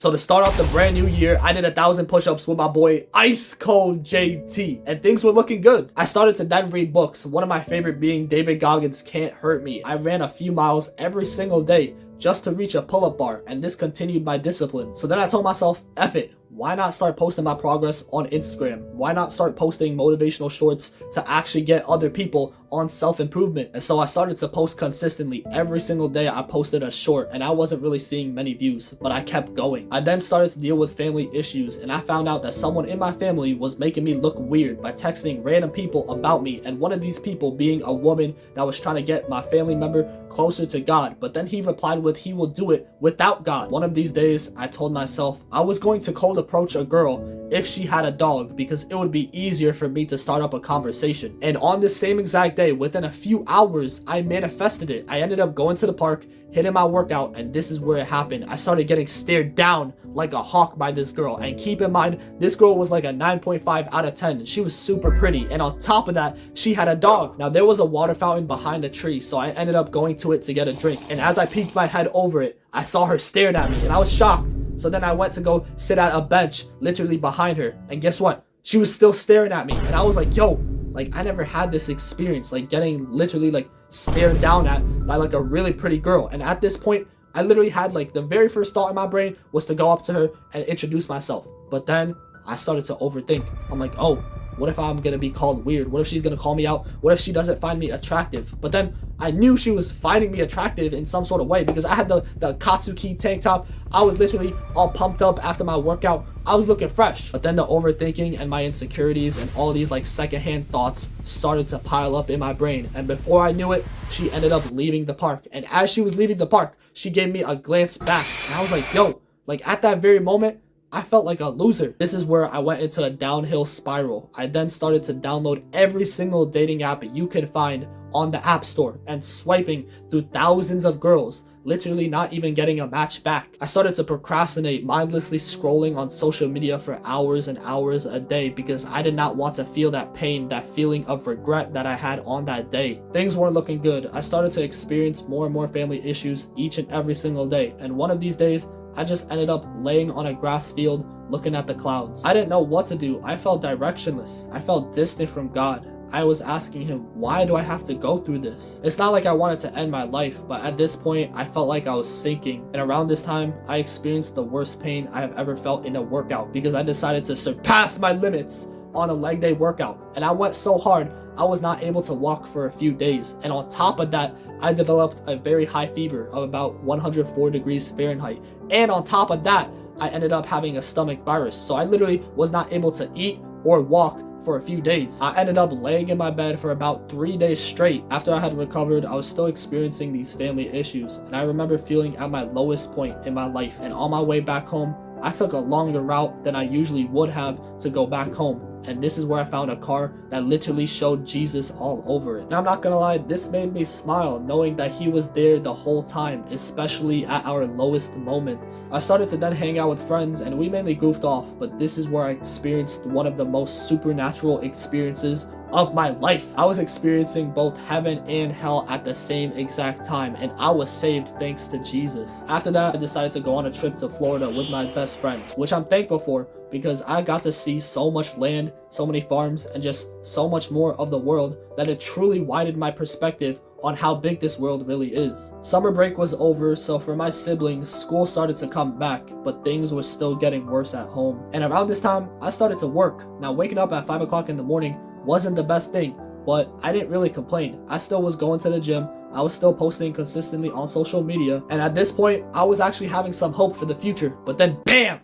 So to start off the brand new year, I did 1,000 push-ups with my boy Ice Cold JT, and things were looking good. I started to then read books, one of my favorite being David Goggins' Can't Hurt Me. I ran a few miles every single day just to reach a pull-up bar, and this continued my discipline. So then I told myself, F it. Why not start posting my progress on Instagram? Why not start posting motivational shorts to actually get other people on self-improvement? And so I started to post consistently. Every single day I posted a short, and I wasn't really seeing many views, but I kept going. I then started to deal with family issues, and I found out that someone in my family was making me look weird by texting random people about me, and one of these people being a woman that was trying to get my family member closer to God. But then he replied with he will do it without God. One of these days I told myself I was going to cold approach a girl if she had a dog, because it would be easier for me to start up a conversation. And on this same exact day, within a few hours, I manifested it. I ended up going to the park, hitting my workout, and this is where it happened. I started getting stared down like a hawk by this girl. And keep in mind, this girl was like a 9.5 out of 10. She was super pretty, and on top of that, she had a dog. Now there was a water fountain behind a tree, so I ended up going to it to get a drink. And as I peeked my head over it, I saw her staring at me, and I was shocked. So then I went to go sit at a bench literally behind her, and guess what? She was still staring at me, and I was like, yo, like I never had this experience, like getting literally like stared down at by like a really pretty girl. And at this point, I literally had like the very first thought in my brain was to go up to her and introduce myself. But then I started to overthink. I'm like, oh, what if I'm gonna be called weird? What if she's gonna call me out? What if she doesn't find me attractive? But then I knew she was finding me attractive in some sort of way, because I had the Katsuki tank top. I was literally all pumped up after my workout. I was looking fresh. But then the overthinking and my insecurities and all these like secondhand thoughts started to pile up in my brain. And before I knew it, she ended up leaving the park. And as she was leaving the park, she gave me a glance back. And I was like, yo, like at that very moment, I felt like a loser. This is where I went into a downhill spiral. I then started to download every single dating app you can find on the App Store and swiping through thousands of girls, literally not even getting a match back. I started to procrastinate, mindlessly scrolling on social media for hours and hours a day because I did not want to feel that pain, that feeling of regret that I had on that day. Things weren't looking good. I started to experience more and more family issues each and every single day. And one of these days, I just ended up laying on a grass field looking at the clouds. I didn't know what to do. I felt directionless. I felt distant from God. I was asking him, why do I have to go through this? It's not like I wanted to end my life, but at this point, I felt like I was sinking. And around this time, I experienced the worst pain I have ever felt in a workout because I decided to surpass my limits on a leg day workout. And I went so hard, I was not able to walk for a few days. And on top of that, I developed a very high fever of about 104 degrees Fahrenheit. And on top of that, I ended up having a stomach virus. So I literally was not able to eat or walk for a few days. I ended up laying in my bed for about 3 days straight. After I had recovered, I was still experiencing these family issues. And I remember feeling at my lowest point in my life. And on my way back home, I took a longer route than I usually would have to go back home. And this is where I found a car that literally showed Jesus all over it. Now I'm not gonna lie, this made me smile knowing that he was there the whole time, especially at our lowest moments. I started to then hang out with friends and we mainly goofed off, but this is where I experienced one of the most supernatural experiences of my life. I was experiencing both heaven and hell at the same exact time, and I was saved thanks to Jesus. After that, I decided to go on a trip to Florida with my best friends, which I'm thankful for because I got to see so much land, so many farms, and just so much more of the world that it truly widened my perspective on how big this world really is. Summer break was over, so for my siblings, school started to come back, but things were still getting worse at home. And around this time, I started to work. Now waking up at 5 o'clock in the morning wasn't the best thing, but I didn't really complain. I still was going to the gym. I was still posting consistently on social media. And at this point, I was actually having some hope for the future. But then BAM!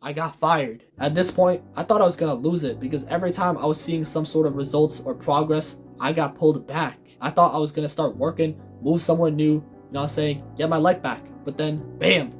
I got fired. At this point, I thought I was gonna lose it because every time I was seeing some sort of results or progress, I got pulled back. I thought I was gonna start working, move somewhere new, you know what I'm saying, get my life back. But then, BAM!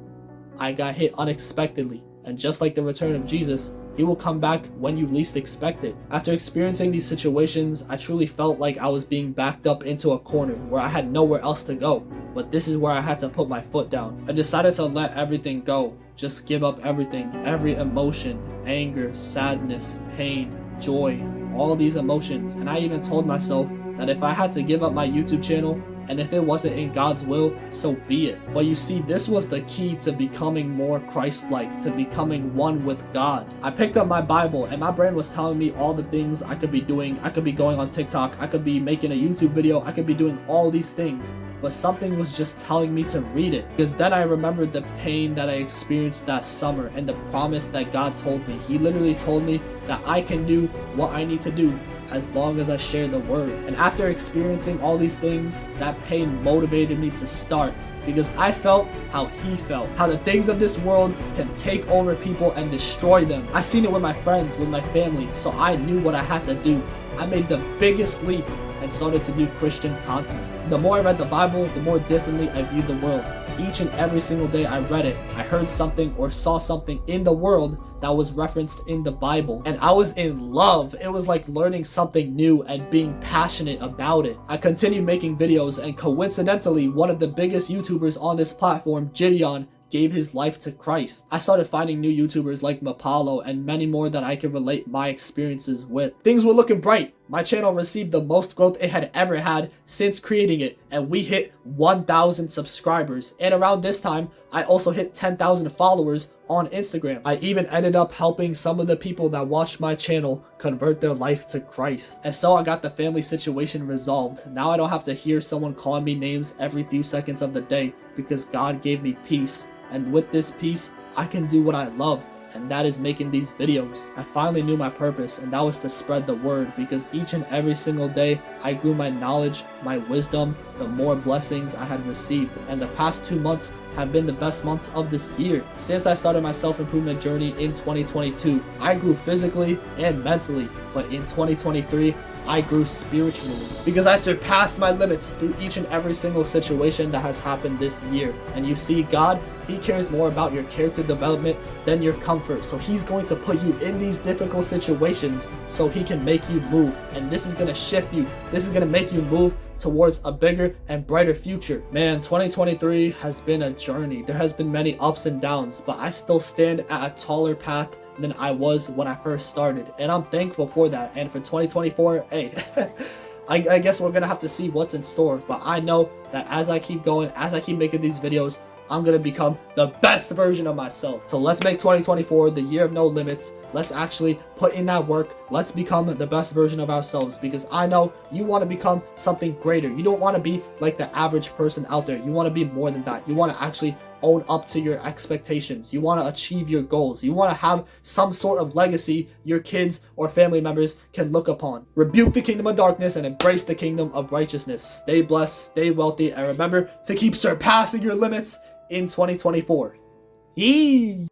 I got hit unexpectedly. And just like the return of Jesus, he will come back when you least expect it. After experiencing these situations, I truly felt like I was being backed up into a corner where I had nowhere else to go. But this is where I had to put my foot down. I decided to let everything go. Just give up everything, every emotion, anger, sadness, pain, joy, all these emotions. And I even told myself that if I had to give up my YouTube channel and if it wasn't in God's will, so be it. But you see, this was the key to becoming more Christ-like, to becoming one with God. I picked up my Bible, and my brain was telling me all the things I could be doing. I could be going on TikTok, I could be making a YouTube video, I could be doing all these things. But something was just telling me to read it. Because then I remembered the pain that I experienced that summer and the promise that God told me. He literally told me that I can do what I need to do as long as I share the word. And after experiencing all these things, that pain motivated me to start. Because I felt how he felt, how the things of this world can take over people and destroy them. I seen it with my friends, with my family, so I knew what I had to do. I made the biggest leap and started to do Christian content. The more I read the Bible, the more differently I viewed the world. Each and every single day I read it, I heard something or saw something in the world that was referenced in the Bible. And I was in love. It was like learning something new and being passionate about it. I continued making videos, and coincidentally, one of the biggest YouTubers on this platform, Gideon, gave his life to Christ. I started finding new YouTubers like Mapalo and many more that I could relate my experiences with. Things were looking bright. My channel received the most growth it had ever had since creating it, and we hit 1,000 subscribers. And around this time, I also hit 10,000 followers on Instagram. I even ended up helping some of the people that watched my channel convert their life to Christ. And so I got the family situation resolved. Now I don't have to hear someone calling me names every few seconds of the day, because God gave me peace. And with this peace, I can do what I love, and that is making these videos. I finally knew my purpose, and that was to spread the word, because each and every single day, I grew my knowledge, my wisdom, the more blessings I had received. And the past 2 months have been the best months of this year. Since I started my self-improvement journey in 2022, I grew physically and mentally, but in 2023, I grew spiritually, because I surpassed my limits through each and every single situation that has happened this year. And you see, God, he cares more about your character development than your comfort. So he's going to put you in these difficult situations so he can make you move. And this is going to shift you. This is going to make you move towards a bigger and brighter future. Man, 2023 has been a journey. There has been many ups and downs, but I still stand at a taller path than I was when I first started, and I'm thankful for that. And for 2024, hey, I guess we're gonna have to see what's in store, but I know that as I keep going, as I keep making these videos, I'm gonna become the best version of myself. So let's make 2024 the year of no limits. Let's actually put in that work. Let's become the best version of ourselves, because I know you want to become something greater. You don't want to be like the average person out there. You want to be more than that. You want to actually own up to your expectations. You want to achieve your goals. You want to have some sort of legacy your kids or family members can look upon. Rebuke the kingdom of darkness and embrace the kingdom of righteousness. Stay blessed, stay wealthy, and remember to keep surpassing your limits in 2024. Yee!